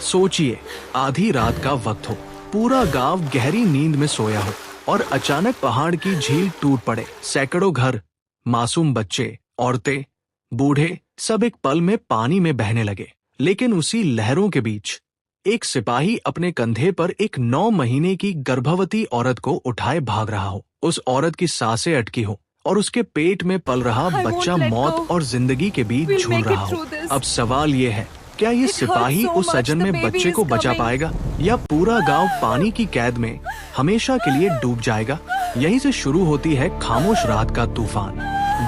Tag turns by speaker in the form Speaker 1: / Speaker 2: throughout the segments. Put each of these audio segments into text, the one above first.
Speaker 1: सोचिए, आधी रात का वक्त हो, पूरा गांव गहरी नींद में सोया हो और अचानक पहाड़ की झील टूट पड़े। सैकड़ों घर, मासूम बच्चे, औरतें, बूढ़े सब एक पल में पानी में बहने लगे। लेकिन उसी लहरों के बीच एक सिपाही अपने कंधे पर एक 9 महीने की गर्भवती औरत को उठाए भाग रहा हो। उस औरत की सांसें अटकी हो और उसके पेट में पल रहा बच्चा मौत और जिंदगी के बीच झूल रहा हो। अब सवाल ये है, क्या ये सिपाही उस सजन में बच्चे को बचा पाएगा या पूरा गांव पानी की कैद में हमेशा के लिए डूब जाएगा? यहीं से शुरू होती है खामोश रात का तूफान।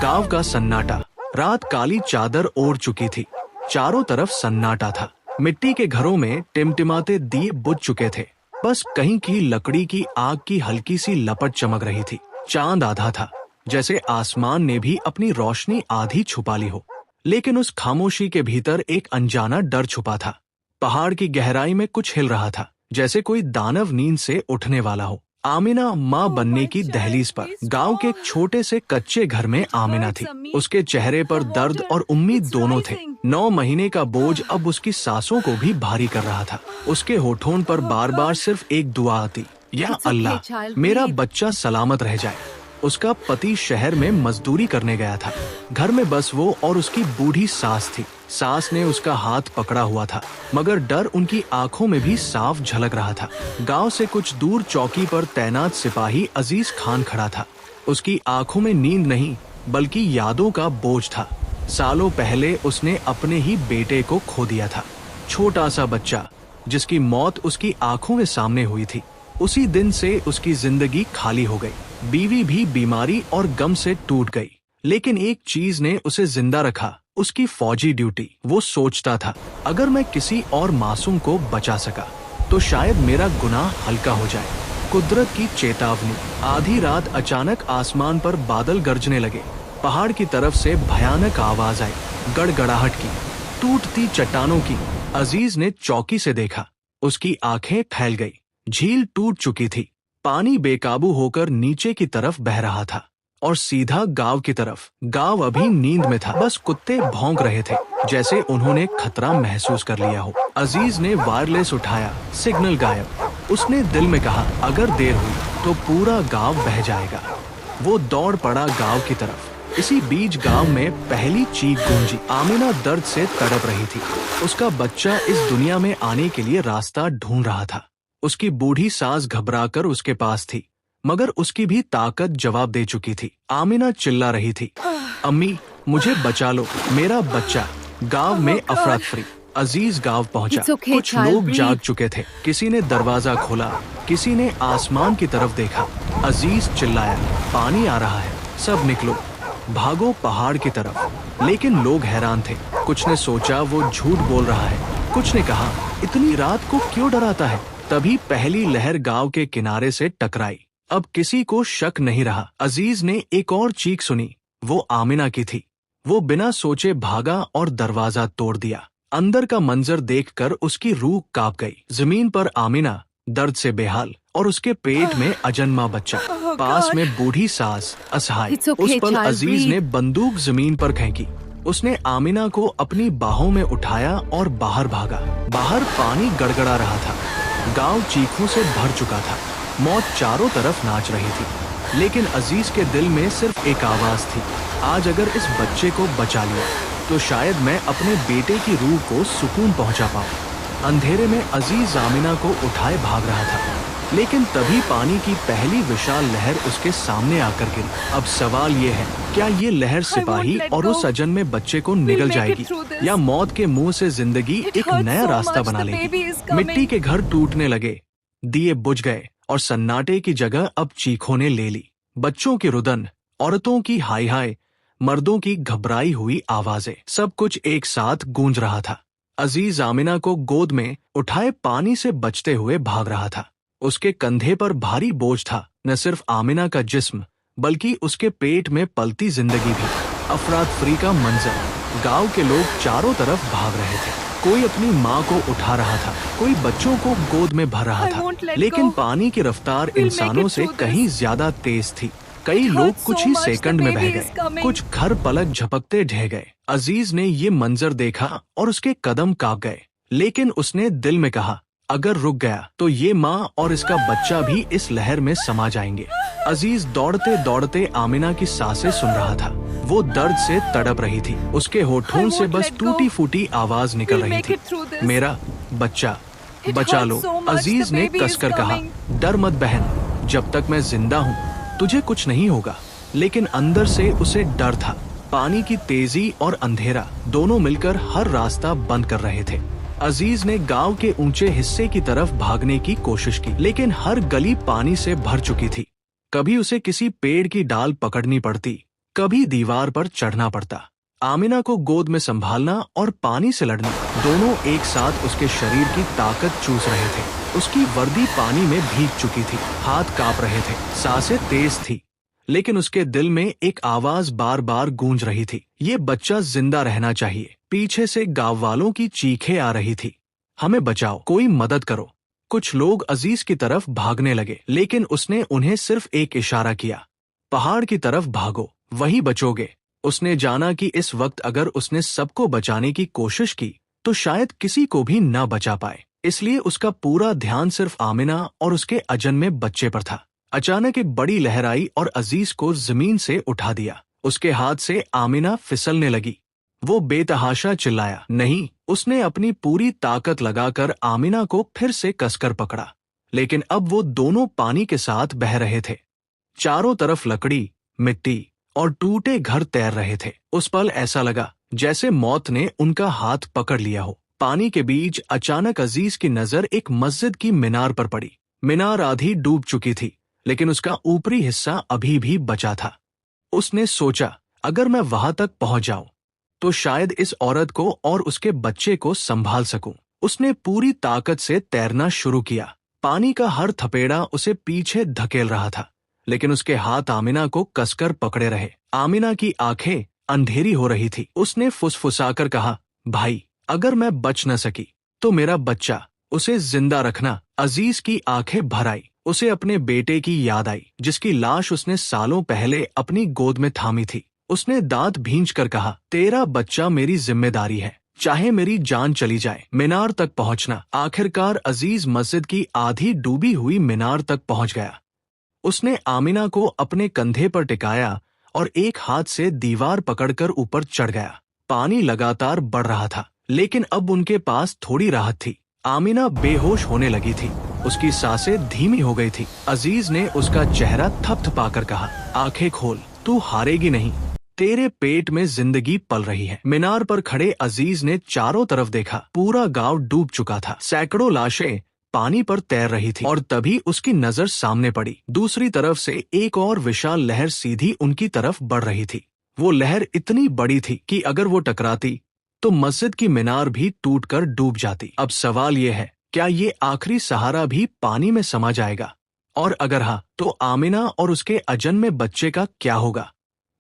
Speaker 1: गांव का सन्नाटा। रात काली चादर ओढ़ चुकी थी, चारों तरफ सन्नाटा था। मिट्टी के घरों में टिमटिमाते दिए बुझ चुके थे, बस कहीं की लकड़ी की आग की हल्की सी लपट चमक रही थी। चांद आधा था, जैसे आसमान ने भी अपनी रोशनी आधी छुपा ली हो। लेकिन उस खामोशी के भीतर एक अनजाना डर छुपा था। पहाड़ की गहराई में कुछ हिल रहा था, जैसे कोई दानव नींद से उठने वाला हो। आमिना माँ बनने की दहलीज पर। गांव के एक छोटे से कच्चे घर में आमिना थी। उसके चेहरे पर दर्द और उम्मीद दोनों थे। 9 महीने का बोझ अब उसकी सांसों को भी भारी कर रहा था। उसके होठों पर बार बार सिर्फ एक दुआ आती, या अल्लाह मेरा बच्चा सलामत रह जाए। उसका पति शहर में मजदूरी करने गया था। घर में बस वो और उसकी बूढ़ी सास थी। सास ने उसका हाथ पकड़ा हुआ था, मगर डर उनकी आंखों में भी साफ झलक रहा था। गांव से कुछ दूर चौकी पर तैनात सिपाही अजीज खान खड़ा था। उसकी आंखों में नींद नहीं, बल्कि यादों का बोझ था। सालों पहले उसने अपने ही बेटे को खो दिया था, छोटा सा बच्चा जिसकी मौत उसकी आंखों के सामने हुई थी। उसी दिन से उसकी जिंदगी खाली हो गई। बीवी भी बीमारी और गम से टूट गई, लेकिन एक चीज ने उसे जिंदा रखा, उसकी फौजी ड्यूटी। वो सोचता था, अगर मैं किसी और मासूम को बचा सका तो शायद मेरा गुनाह हल्का हो जाए। कुदरत की चेतावनी। आधी रात अचानक आसमान पर बादल गरजने लगे। पहाड़ की तरफ से भयानक आवाज आई, गड़गड़ाहट की, टूटती चट्टानों की। अजीज ने चौकी से देखा, उसकी आंखें फैल गई। झील टूट चुकी थी, पानी बेकाबू होकर नीचे की तरफ बह रहा था और सीधा गांव की तरफ। गांव अभी नींद में था, बस कुत्ते भौंक रहे थे, जैसे उन्होंने खतरा महसूस कर लिया हो। अजीज ने वायरलेस उठाया, सिग्नल गायब। उसने दिल में कहा, अगर देर हुई तो पूरा गांव बह जाएगा। वो दौड़ पड़ा गांव की तरफ। इसी बीच गांव में पहली चीख गूंजी। आमिना दर्द से तड़प रही थी। उसका बच्चा इस दुनिया में आने के लिए रास्ता ढूंढ रहा था। उसकी बूढ़ी सास घबराकर उसके पास थी, मगर उसकी भी ताकत जवाब दे चुकी थी। आमिना चिल्ला रही थी, अम्मी मुझे बचा लो, मेरा बच्चा। गांव में अफरा तफरी। अजीज गांव पहुंचा। कुछ लोग जाग चुके थे। किसी ने दरवाजा खोला, किसी ने आसमान की तरफ देखा। अजीज चिल्लाया, पानी आ रहा है, सब निकलो, भागो पहाड़ की तरफ। लेकिन लोग हैरान थे। कुछ ने सोचा वो झूठ बोल रहा है, कुछ ने कहा इतनी रात को क्यों डराता है। तभी पहली लहर गांव के किनारे से टकराई। अब किसी को शक नहीं रहा। अजीज ने एक और चीख सुनी, वो आमिना की थी। वो बिना सोचे भागा और दरवाजा तोड़ दिया। अंदर का मंजर देखकर उसकी रूह कांप गई। जमीन पर आमिना, दर्द से बेहाल, और उसके पेट में अजन्मा बच्चा। पास में बूढ़ी सास असहाय। उस पल अजीज ने बंदूक जमीन पर फेंकी। उसने आमिना को अपनी बाहों में उठाया और बाहर भागा। बाहर पानी गड़गड़ा रहा था। गांव चीखों से भर चुका था। मौत चारों तरफ नाच रही थी, लेकिन अजीज के दिल में सिर्फ एक आवाज थी, आज अगर इस बच्चे को बचा लिया तो शायद मैं अपने बेटे की रूह को सुकून पहुंचा पाऊं। अंधेरे में अजीज आमिना को उठाए भाग रहा था, लेकिन तभी पानी की पहली विशाल लहर उसके सामने आकर गिरी। अब सवाल ये है, क्या ये लहर सिपाही और उस सजन में बच्चे को निगल जाएगी या मौत के मुंह से जिंदगी एक नया रास्ता बना लेगी? मिट्टी के घर टूटने लगे, दिए बुझ गए और सन्नाटे की जगह अब चीखों ने ले ली। बच्चों की रुदन, औरतों की हाय हाय, मर्दों की घबराई हुई आवाजें, सब कुछ एक साथ गूंज रहा था। अजीज आमिना को गोद में उठाए पानी से बचते हुए भाग रहा था। उसके कंधे पर भारी बोझ था, न सिर्फ आमिना का जिस्म बल्कि उसके पेट में पलती जिंदगी भी। अफरा-तफरी का मंजर। गांव के लोग चारों तरफ भाग रहे थे। कोई अपनी माँ को उठा रहा था, कोई बच्चों को गोद में भर रहा था, लेकिन पानी की रफ्तार इंसानों से कहीं ज्यादा तेज थी। कई लोग कुछ ही सेकंड में बह गए, कुछ घर पलक झपकते ढह गए। अजीज ने ये मंजर देखा और उसके कदम कांप गए। लेकिन उसने दिल में कहा, अगर रुक गया तो ये माँ और इसका बच्चा भी इस लहर में समा जाएंगे। अजीज दौड़ते दौड़ते आमिना की सांसें सुन रहा था। वो दर्द से तड़प रही थी। उसके होठों से बस टूटी फूटी आवाज निकल रही थी, मेरा बच्चा, बचा लो। अजीज ने कसकर कहा, डर मत बहन, जब तक मैं जिंदा हूँ तुझे कुछ नहीं होगा। लेकिन अंदर से उसे डर था। पानी की तेजी और अंधेरा दोनों मिलकर हर रास्ता बंद कर रहे थे। अजीज ने गांव के ऊंचे हिस्से की तरफ भागने की कोशिश की, लेकिन हर गली पानी से भर चुकी थी। कभी उसे किसी पेड़ की डाल पकड़नी पड़ती, कभी दीवार पर चढ़ना पड़ता। आमिना को गोद में संभालना और पानी से लड़ना दोनों एक साथ उसके शरीर की ताकत चूस रहे थे। उसकी वर्दी पानी में भीग चुकी थी, हाथ कांप रहे थे, सांसें तेज थी, लेकिन उसके दिल में एक आवाज बार बार गूंज रही थी, ये बच्चा जिंदा रहना चाहिए। पीछे से गांव वालों की चीखें आ रही थी, हमें बचाओ, कोई मदद करो। कुछ लोग अजीज की तरफ भागने लगे, लेकिन उसने उन्हें सिर्फ एक इशारा किया, पहाड़ की तरफ भागो, वहीं बचोगे। उसने जाना कि इस वक्त अगर उसने सबको बचाने की कोशिश की तो शायद किसी को भी न बचा पाए, इसलिए उसका पूरा ध्यान सिर्फ आमिना और उसके अजन्मे बच्चे पर था। अचानक एक बड़ी लहर आई और अजीज को जमीन से उठा दिया। उसके हाथ से आमिना फिसलने लगी। वो बेतहाशा चिल्लाया, नहीं। उसने अपनी पूरी ताकत लगाकर आमिना को फिर से कसकर पकड़ा, लेकिन अब वो दोनों पानी के साथ बह रहे थे। चारों तरफ लकड़ी, मिट्टी और टूटे घर तैर रहे थे। उस पल ऐसा लगा जैसे मौत ने उनका हाथ पकड़ लिया हो। पानी के बीच अचानक अजीज की नजर एक मस्जिद की मीनार पर पड़ी। मीनार आधी डूब चुकी थी, लेकिन उसका ऊपरी हिस्सा अभी भी बचा था। उसने सोचा, अगर मैं वहां तक पहुंच जाऊं तो शायद इस औरत को और उसके बच्चे को संभाल सकूं। उसने पूरी ताकत से तैरना शुरू किया। पानी का हर थपेड़ा उसे पीछे धकेल रहा था, लेकिन उसके हाथ आमिना को कसकर पकड़े रहे। आमिना की आंखें अंधेरी हो रही थी। उसने फुसफुसाकर कहा, भाई, अगर मैं बच न सकी तो मेरा बच्चा, उसे जिंदा रखना। अजीज की आंखें भर आई। उसे अपने बेटे की याद आई, जिसकी लाश उसने सालों पहले अपनी गोद में थामी थी। उसने दांत भींचकर कहा, तेरा बच्चा मेरी जिम्मेदारी है, चाहे मेरी जान चली जाए। मीनार तक पहुंचना। आखिरकार अजीज मस्जिद की आधी डूबी हुई मीनार तक पहुंच गया। उसने आमिना को अपने कंधे पर टिकाया और एक हाथ से दीवार पकड़कर ऊपर चढ़ गया। पानी लगातार बढ़ रहा था, लेकिन अब उनके पास थोड़ी राहत थी। आमिना बेहोश होने लगी थी, उसकी सांसें धीमी हो गई थी। अजीज ने उसका चेहरा थपथपाकर कहा, आंखें खोल, तू हारेगी नहीं, तेरे पेट में जिंदगी पल रही है। मीनार पर खड़े अजीज ने चारों तरफ देखा। पूरा गांव डूब चुका था। सैकड़ों लाशें पानी पर तैर रही थी और तभी उसकी नजर सामने पड़ी। दूसरी तरफ से एक और विशाल लहर सीधी उनकी तरफ बढ़ रही थी। वो लहर इतनी बड़ी थी कि अगर वो टकराती तो मस्जिद की मीनार भी टूटकर डूब जाती। अब सवाल ये है, क्या ये आखिरी सहारा भी पानी में समा जाएगा? और अगर हाँ, तो आमिना और उसके अजन्मे बच्चे का क्या होगा?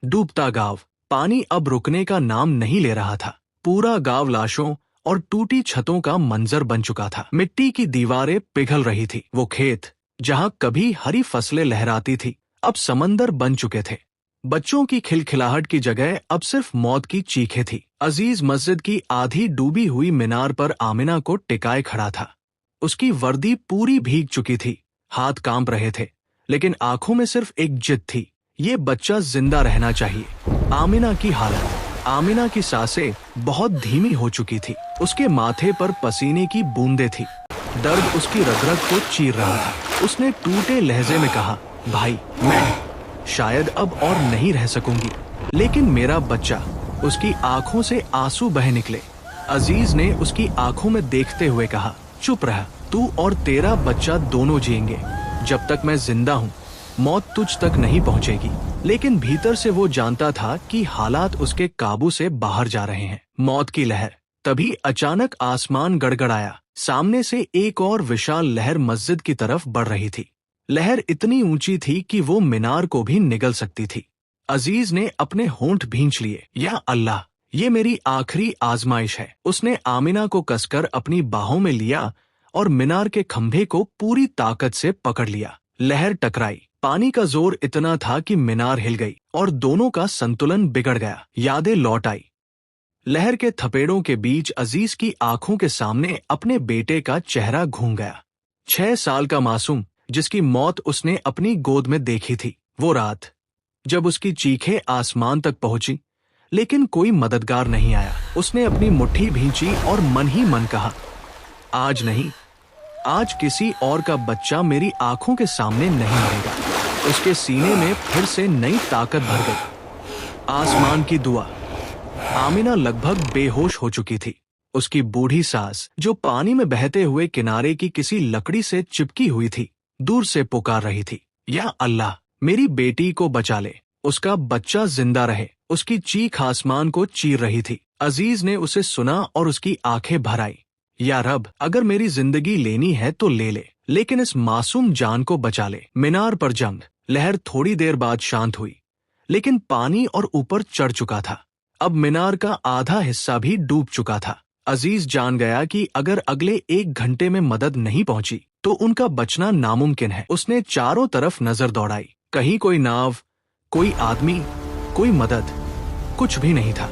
Speaker 1: डूबता गांव। पानी अब रुकने का नाम नहीं ले रहा था। पूरा गांव लाशों और टूटी छतों का मंजर बन चुका था। मिट्टी की दीवारें पिघल रही थी। वो खेत जहां कभी हरी फसलें लहराती थी, अब समंदर बन चुके थे। बच्चों की खिलखिलाहट की जगह अब सिर्फ मौत की चीखें थी। अजीज मस्जिद की आधी डूबी हुई मीनार पर आमिना को टिकाए खड़ा था। उसकी वर्दी पूरी भीग चुकी थी, हाथ कांप रहे थे, लेकिन आंखों में सिर्फ एक जिद थी, ये बच्चा जिंदा रहना चाहिए। आमिना की हालत, आमिना की सांसें बहुत धीमी हो चुकी थी। उसके माथे पर पसीने की बूंदें थी। दर्द उसकी रग-रग को चीर रहा था। उसने टूटे लहजे में कहा, भाई, मैं शायद अब और नहीं रह सकूंगी, लेकिन मेरा बच्चा। उसकी आंखों से आंसू बह निकले। अजीज ने उसकी आंखों में देखते हुए कहा, चुप रह, तू और तेरा बच्चा दोनों जिएंगे। जब तक मैं जिंदा हूँ मौत तुझ तक नहीं पहुँचेगी। लेकिन भीतर से वो जानता था कि हालात उसके काबू से बाहर जा रहे हैं। मौत की लहर। तभी अचानक आसमान गड़गड़ाया। सामने से एक और विशाल लहर मस्जिद की तरफ बढ़ रही थी। लहर इतनी ऊंची थी कि वो मीनार को भी निगल सकती थी। अजीज ने अपने होंठ भींच लिए। या अल्लाह, ये मेरी आखिरी आजमाइश है। उसने आमिना को कसकर अपनी बाहों में लिया और मीनार के खंभे को पूरी ताकत से पकड़ लिया। लहर टकराई। पानी का जोर इतना था कि मीनार हिल गई और दोनों का संतुलन बिगड़ गया। यादें लौट आई। लहर के थपेड़ों के बीच अजीज की आंखों के सामने अपने बेटे का चेहरा घूम गया। 6 साल का मासूम जिसकी मौत उसने अपनी गोद में देखी थी। वो रात जब उसकी चीखें आसमान तक पहुंची, लेकिन कोई मददगार नहीं आया। उसने अपनी मुट्ठी भींची और मन ही मन कहा, आज नहीं, आज किसी और का बच्चा मेरी आंखों के सामने नहीं मरेगा। उसके सीने में फिर से नई ताकत भर गई। आसमान की दुआ। आमिना लगभग बेहोश हो चुकी थी। उसकी बूढ़ी सास, जो पानी में बहते हुए किनारे की किसी लकड़ी से चिपकी हुई थी, दूर से पुकार रही थी, या अल्लाह, मेरी बेटी को बचा ले, उसका बच्चा जिंदा रहे। उसकी चीख आसमान को चीर रही थी। अजीज ने उसे सुना और उसकी आंखें भर आई। या रब, अगर मेरी जिंदगी लेनी है तो ले ले, लेकिन इस मासूम जान को बचा ले। मीनार पर जंग। लहर थोड़ी देर बाद शांत हुई, लेकिन पानी और ऊपर चढ़ चुका था। अब मीनार का आधा हिस्सा भी डूब चुका था। अजीज जान गया कि अगर अगले 1 घंटे में मदद नहीं पहुंची तो उनका बचना नामुमकिन है। उसने चारों तरफ नजर दौड़ाई। कहीं कोई नाव, कोई आदमी, कोई मदद, कुछ भी नहीं था।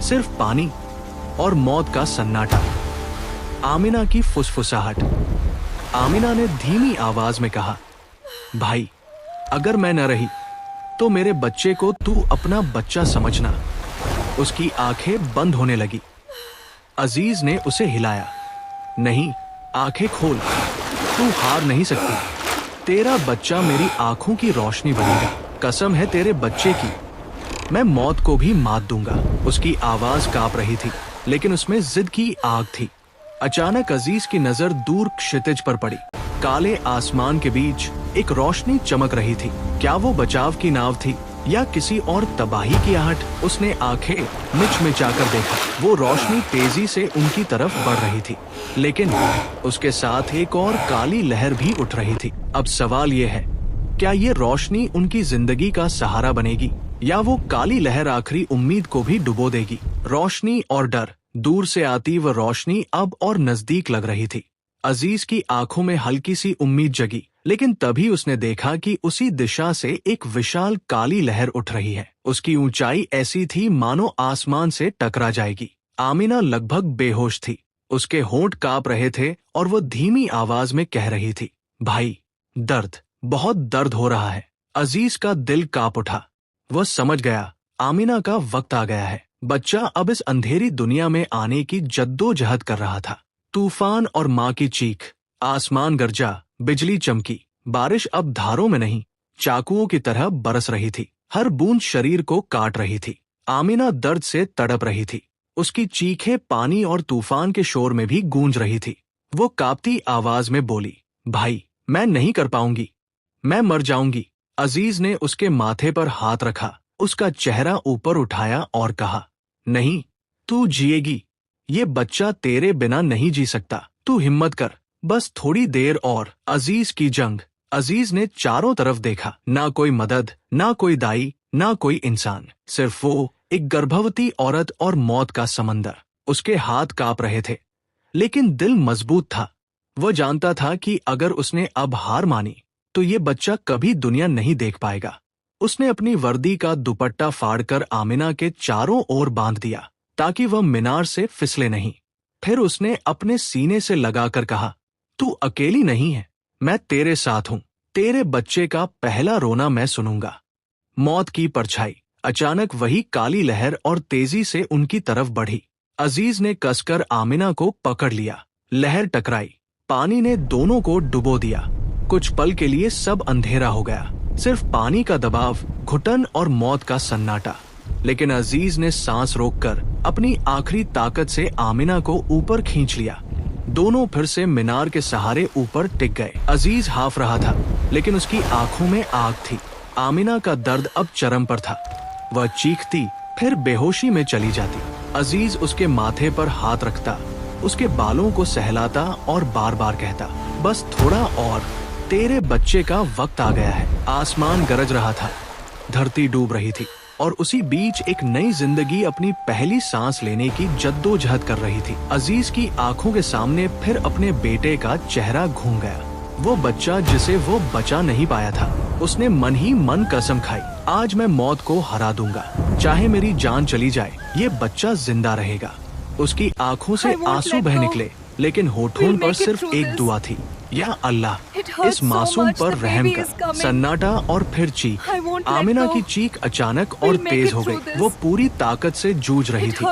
Speaker 1: सिर्फ पानी और मौत का सन्नाटा। आमिना की फुसफुसाहट। आमिना ने धीमी आवाज में कहा, भाई, अगर मैं न रही तो मेरे बच्चे को तू अपना बच्चा समझना। उसकी आंखें बंद होने लगी। अजीज ने उसे हिलाया। नहीं, आंखें खोल, तू हार नहीं सकती। तेरा बच्चा मेरी आंखों की रोशनी बनेगा। कसम है तेरे बच्चे की, मैं मौत को भी मात दूंगा। उसकी आवाज कांप रही थी, लेकिन उसमें जिद की आग थी। अचानक अजीज की नजर दूर क्षितिज पर पड़ी। काले आसमान के बीच एक रोशनी चमक रही थी। क्या वो बचाव की नाव थी या किसी और तबाही की आहट? उसने आंखें मिचमिचाकर देखा। वो रोशनी तेजी से उनकी तरफ बढ़ रही थी, लेकिन उसके साथ एक और काली लहर भी उठ रही थी। अब सवाल ये है, क्या ये रोशनी उनकी जिंदगी का सहारा बनेगी या वो काली लहर आखिरी उम्मीद को भी डुबो देगी? रोशनी और डर। दूर से आती वह रोशनी अब और नजदीक लग रही थी। अजीज की आंखों में हल्की सी उम्मीद जगी, लेकिन तभी उसने देखा कि उसी दिशा से एक विशाल काली लहर उठ रही है। उसकी ऊंचाई ऐसी थी मानो आसमान से टकरा जाएगी। आमिना लगभग बेहोश थी। उसके होंठ कांप रहे थे और वह धीमी आवाज में कह रही थी, भाई, दर्द, बहुत दर्द हो रहा है। अजीज का दिल कांप उठा। वह समझ गया, आमिना का वक्त आ गया है। बच्चा अब इस अंधेरी दुनिया में आने की जद्दोजहद कर रहा था। तूफान और माँ की चीख। आसमान गरजा, बिजली चमकी। बारिश अब धारों में नहीं, चाकुओं की तरह बरस रही थी। हर बूंद शरीर को काट रही थी। आमिना दर्द से तड़प रही थी। उसकी चीखें पानी और तूफान के शोर में भी गूंज रही थी। वो कांपती आवाज में बोली, भाई, मैं नहीं कर पाऊंगी, मैं मर जाऊंगी। अजीज ने उसके माथे पर हाथ रखा, उसका चेहरा ऊपर उठाया और कहा, नहीं, तू जिएगी। ये बच्चा तेरे बिना नहीं जी सकता। तू हिम्मत कर, बस थोड़ी देर और। अजीज की जंग। अजीज ने चारों तरफ देखा। ना कोई मदद, ना कोई दाई, ना कोई इंसान। सिर्फ वो, एक गर्भवती औरत और मौत का समंदर। उसके हाथ कांप रहे थे, लेकिन दिल मजबूत था। वह जानता था कि अगर उसने अब हार मानी तो ये बच्चा कभी दुनिया नहीं देख पाएगा। उसने अपनी वर्दी का दुपट्टा फाड़कर आमिना के चारों ओर बांध दिया ताकि वह मीनार से फिसले नहीं। फिर उसने अपने सीने से लगाकर कहा, तू अकेली नहीं है, मैं तेरे साथ हूं। तेरे बच्चे का पहला रोना मैं सुनूंगा। मौत की परछाई। अचानक वही काली लहर और तेजी से उनकी तरफ बढ़ी। अजीज ने कसकर आमिना को पकड़ लिया। लहर टकराई, पानी ने दोनों को डुबो दिया। कुछ पल के लिए सब अंधेरा हो गया, सिर्फ पानी का दबाव, घुटन और मौत का सन्नाटा। लेकिन अजीज ने सांस रोककर अपनी आखिरी ताकत से आमिना को ऊपर खींच लिया। दोनों फिर से मीनार के सहारे ऊपर टिक गए। अजीज हाफ रहा था, लेकिन उसकी आंखों में आग थी। आमिना का दर्द अब चरम पर था। वह चीखती, फिर बेहोशी में चली जाती। अजीज उसके माथे पर हाथ रखता, उसके बालों को सहलाता और बार बार कहता, बस थोड़ा और, तेरे बच्चे का वक्त आ गया है। आसमान गरज रहा था, धरती डूब रही थी और उसी बीच एक नई जिंदगी अपनी पहली सांस लेने की जद्दोजहद कर रही थी। अजीज की आंखों के सामने फिर अपने बेटे का चेहरा घूम गया। वो बच्चा जिसे वो बचा नहीं पाया था। उसने मन ही मन कसम खाई, आज मैं मौत को हरा दूंगा। चाहे मेरी जान चली जाए, ये बच्चा जिंदा रहेगा। उसकी आंखों से आंसू बह निकले, लेकिन होठों पर सिर्फ एक दुआ थी, या अल्लाह इस मासूम पर रहम कर। सन्नाटा और फिर चीख। आमिना की चीख अचानक और तेज हो गई। वो पूरी ताकत से जूझ रही थी।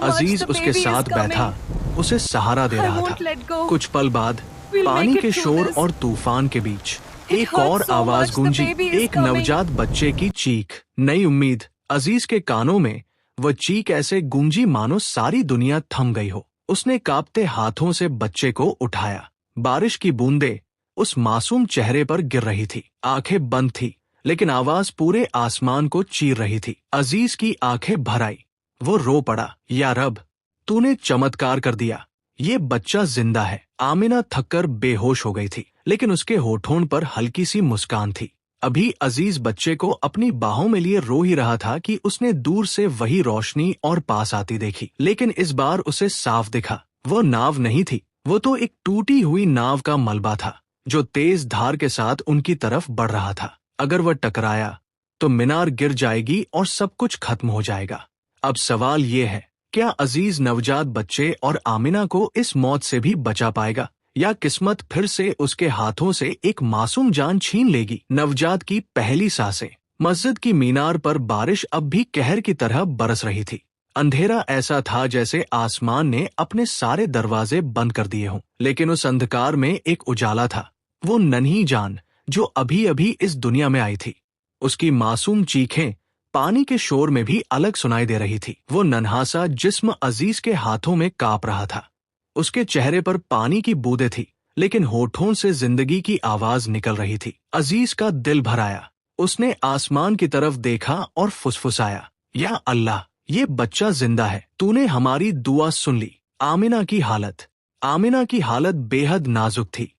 Speaker 1: अजीज उसके साथ बैठा उसे सहारा दे रहा था। कुछ पल बाद पानी के शोर और तूफान के बीच एक और आवाज गूंजी, एक नवजात बच्चे की चीख। नई उम्मीद। अजीज के कानों में वह चीख ऐसे गूंजी मानो सारी दुनिया थम गई हो। उसने कांपते हाथों से बच्चे को उठाया। बारिश की बूंदें उस मासूम चेहरे पर गिर रही थी। आंखें बंद थी, लेकिन आवाज पूरे आसमान को चीर रही थी। अजीज की आंखें भर आई। वो रो पड़ा, या रब, तूने चमत्कार कर दिया, ये बच्चा जिंदा है। आमिना थककर बेहोश हो गई थी, लेकिन उसके होठों पर हल्की सी मुस्कान थी। अभी अजीज बच्चे को अपनी बाहों में लिए रो ही रहा था कि उसने दूर से वही रोशनी और पास आती देखी। लेकिन इस बार उसे साफ दिखा, वो नाव नहीं थी, वो तो एक टूटी हुई नाव का मलबा था, जो तेज धार के साथ उनकी तरफ बढ़ रहा था। अगर वह टकराया तो मीनार गिर जाएगी और सब कुछ खत्म हो जाएगा। अब सवाल ये है, क्या अजीज नवजात बच्चे और आमिना को इस मौत से भी बचा पाएगा, या किस्मत फिर से उसके हाथों से एक मासूम जान छीन लेगी। नवजात की पहली सांसें। मस्जिद की मीनार पर बारिश अब भी कहर की तरह बरस रही थी। अंधेरा ऐसा था जैसे आसमान ने अपने सारे दरवाजे बंद कर दिए हों, लेकिन उस अंधकार में एक उजाला था। वो नन्ही जान जो अभी अभी इस दुनिया में आई थी। उसकी मासूम चीखें पानी के शोर में भी अलग सुनाई दे रही थी। वो नन्हा-सा जिस्म अजीज के हाथों में कांप रहा था। उसके चेहरे पर पानी की बूंदें थी, लेकिन होठों से जिंदगी की आवाज निकल रही थी। अजीज का दिल भर आया। उसने आसमान की तरफ देखा और फुसफुसाया, या अल्लाह, ये बच्चा जिंदा है, तूने हमारी दुआ सुन ली। आमिना की हालत बेहद नाजुक थी।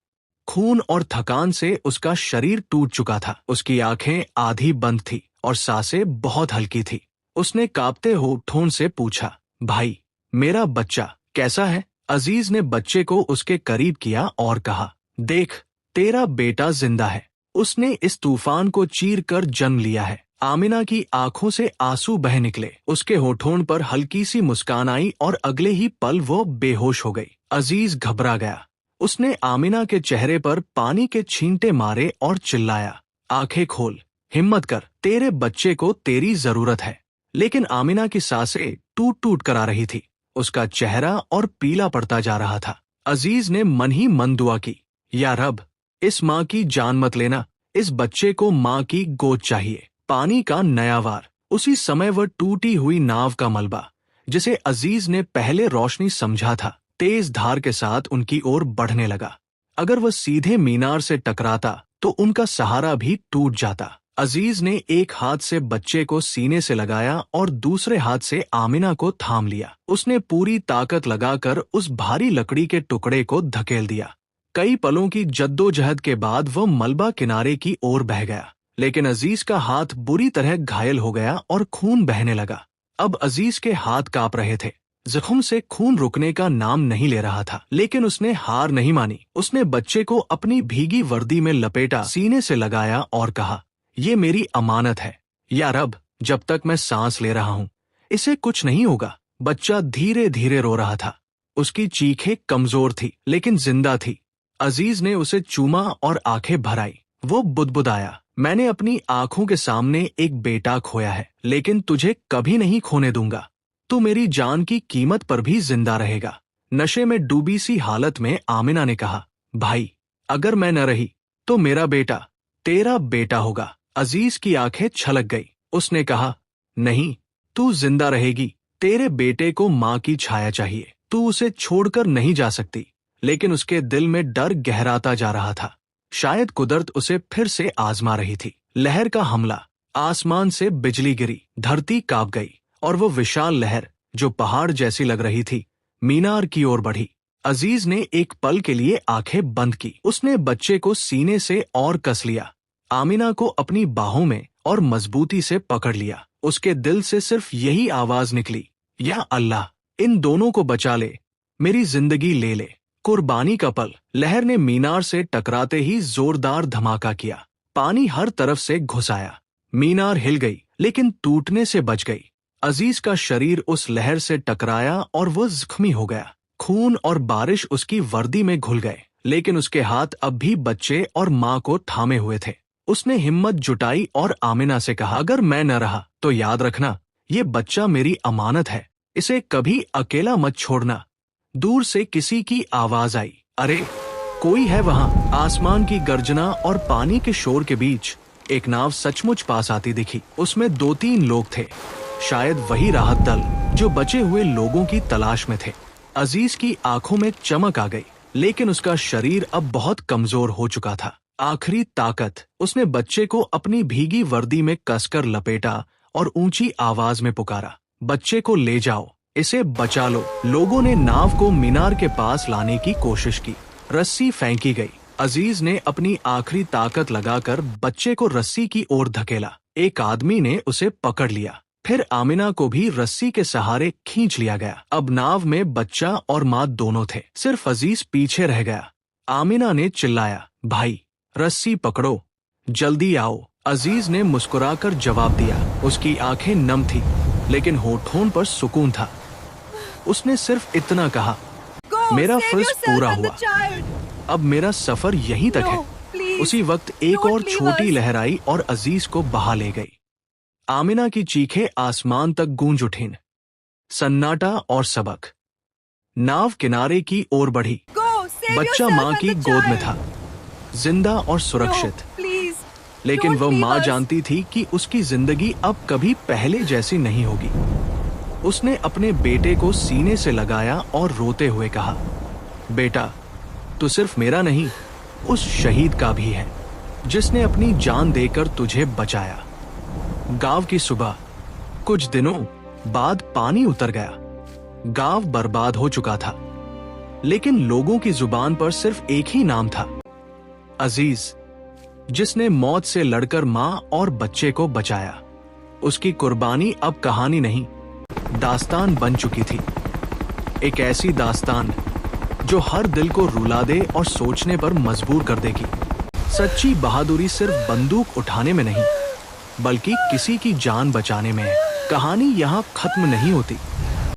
Speaker 1: खून और थकान से उसका शरीर टूट चुका था। उसकी आंखें आधी बंद थी और सांसें बहुत हल्की थी। उसने कांपते होठों से पूछा, भाई, मेरा बच्चा कैसा है? अजीज ने बच्चे को उसके करीब किया और कहा, देख, तेरा बेटा जिंदा है। उसने इस तूफान को चीर कर जन्म लिया है। आमिना की आंखों से आंसू बह निकले। उसके होठों पर हल्की सी मुस्कान आई और अगले ही पल वो बेहोश हो गई। अजीज घबरा गया। उसने आमिना के चेहरे पर पानी के छींटे मारे और चिल्लाया, आंखें खोल, हिम्मत कर, तेरे बच्चे को तेरी जरूरत है। लेकिन आमिना की सांसें टूट टूट कर आ रही थी। उसका चेहरा और पीला पड़ता जा रहा था। अजीज ने मन ही मन दुआ की, या रब, इस माँ की जान मत लेना, इस बच्चे को माँ की गोद चाहिए। पानी का नया वार। उसी समय वह टूटी हुई नाव का मलबा, जिसे अजीज ने पहले रोशनी समझा था, तेज धार के साथ उनकी ओर बढ़ने लगा। अगर वह सीधे मीनार से टकराता तो उनका सहारा भी टूट जाता। अजीज ने एक हाथ से बच्चे को सीने से लगाया और दूसरे हाथ से आमिना को थाम लिया। उसने पूरी ताकत लगाकर उस भारी लकड़ी के टुकड़े को धकेल दिया। कई पलों की जद्दोजहद के बाद वह मलबा किनारे की ओर बह गया, लेकिन अजीज का हाथ बुरी तरह घायल हो गया और खून बहने लगा। अब अजीज के हाथ कांप रहे थे। जख्म से खून रुकने का नाम नहीं ले रहा था, लेकिन उसने हार नहीं मानी। उसने बच्चे को अपनी भीगी वर्दी में लपेटा, सीने से लगाया और कहा, ये मेरी अमानत है, या रब, जब तक मैं सांस ले रहा हूँ इसे कुछ नहीं होगा। बच्चा धीरे धीरे रो रहा था। उसकी चीखें कमजोर थी लेकिन जिंदा थी। अजीज ने उसे चूमा और आंखें भर आई। वो बुदबुदाया, मैंने अपनी आंखों के सामने एक बेटा खोया है, लेकिन तुझे कभी नहीं खोने दूंगा। तू मेरी जान की कीमत पर भी जिंदा रहेगा। नशे में डूबी सी हालत में आमिना ने कहा, भाई, अगर मैं न रही तो मेरा बेटा तेरा बेटा होगा। अजीज की आंखें छलक गई। उसने कहा, नहीं, तू जिंदा रहेगी। तेरे बेटे को माँ की छाया चाहिए। तू उसे छोड़कर नहीं जा सकती। लेकिन उसके दिल में डर गहराता जा रहा था। शायद कुदरत उसे फिर से आजमा रही थी। लहर का हमला। आसमान से बिजली गिरी, धरती कांप गई और वो विशाल लहर, जो पहाड़ जैसी लग रही थी, मीनार की ओर बढ़ी। अजीज ने एक पल के लिए आंखें बंद की। उसने बच्चे को सीने से और कस लिया, आमिना को अपनी बाहों में और मजबूती से पकड़ लिया। उसके दिल से सिर्फ यही आवाज निकली, या अल्लाह, इन दोनों को बचा ले, मेरी जिंदगी ले ले। कुर्बानी का पल। लहर ने मीनार से टकराते ही जोरदार धमाका किया। पानी हर तरफ से घुस आया। मीनार हिल गई, लेकिन टूटने से बच गई। अजीज का शरीर उस लहर से टकराया और वो जख्मी हो गया। खून और बारिश उसकी वर्दी में घुल गए, लेकिन उसके हाथ अब भी बच्चे और माँ को थामे हुए थे। उसने हिम्मत जुटाई और आमिना से कहा, अगर मैं न रहा तो याद रखना, ये बच्चा मेरी अमानत है, इसे कभी अकेला मत छोड़ना। दूर से किसी की आवाज आई, अरे कोई है वहाँ। आसमान की गर्जना और पानी के शोर के बीच एक नाव सचमुच पास आती दिखी। उसमें 2-3 लोग थे, शायद वही राहत दल जो बचे हुए लोगों की तलाश में थे। अजीज की आंखों में चमक आ गई, लेकिन उसका शरीर अब बहुत कमजोर हो चुका था। आखिरी ताकत उसने बच्चे को अपनी भीगी वर्दी में कसकर लपेटा और ऊंची आवाज में पुकारा, बच्चे को ले जाओ, इसे बचा लो। लोगों ने नाव को मीनार के पास लाने की कोशिश की। रस्सी फेंकी गई। अजीज ने अपनी आखिरी ताकत लगाकर बच्चे को रस्सी की ओर धकेला। एक आदमी ने उसे पकड़ लिया, फिर आमिना को भी रस्सी के सहारे खींच लिया गया। अब नाव में बच्चा और माँ दोनों थे, सिर्फ अजीज पीछे रह गया। आमिना ने चिल्लाया, भाई रस्सी पकड़ो, जल्दी आओ। अजीज ने मुस्कुराकर जवाब दिया। उसकी आंखें नम थी, लेकिन होठों पर सुकून था। उसने सिर्फ इतना कहा, मेरा फर्ज पूरा हुआ, अब मेरा सफर यहीं तक है। उसी वक्त एक और छोटी लहर आई और अजीज को बहा ले गई। आमिना की चीखें आसमान तक गूंज उठीं। सन्नाटा और सबक। नाव किनारे की ओर बढ़ी। बच्चा माँ की गोद में था, जिंदा और सुरक्षित। लेकिन वह माँ जानती थी कि उसकी जिंदगी अब कभी पहले जैसी नहीं होगी। उसने अपने बेटे को सीने से लगाया और रोते हुए कहा, बेटा तू सिर्फ मेरा नहीं, उस शहीद का भी है जिसने अपनी जान देकर तुझे बचाया। गांव की सुबह। कुछ दिनों बाद पानी उतर गया। गांव बर्बाद हो चुका था, लेकिन लोगों की जुबान पर सिर्फ एक ही नाम था, अजीज, जिसने मौत से लड़कर मां और बच्चे को बचाया। उसकी कुर्बानी अब कहानी नहीं, दास्तान बन चुकी थी। एक ऐसी दास्तान जो हर दिल को रुला दे और सोचने पर मजबूर कर देगी। सच्ची बहादुरी सिर्फ बंदूक उठाने में नहीं, बल्कि किसी की जान बचाने में है। कहानी यहाँ खत्म नहीं होती,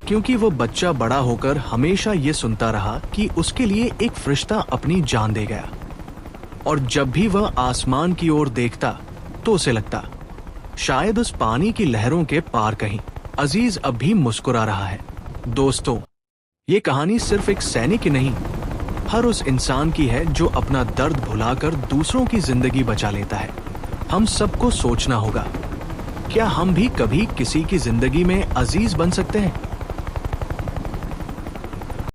Speaker 1: क्योंकि वो बच्चा बड़ा होकर हमेशा ये सुनता रहा कि उसके लिए एक फरिश्ता अपनी जान दे गया। और जब भी वह आसमान की ओर देखता तो उसे लगता, शायद उस पानी की लहरों के पार कहीं अजीज अब भी मुस्कुरा रहा है। दोस्तों, ये कहानी सिर्फ एक सैनिक की नहीं, हर उस इंसान की है जो अपना दर्द भुलाकर दूसरों की जिंदगी बचा लेता है। हम सबको सोचना होगा, क्या हम भी कभी किसी की जिंदगी में अजीज बन सकते हैं?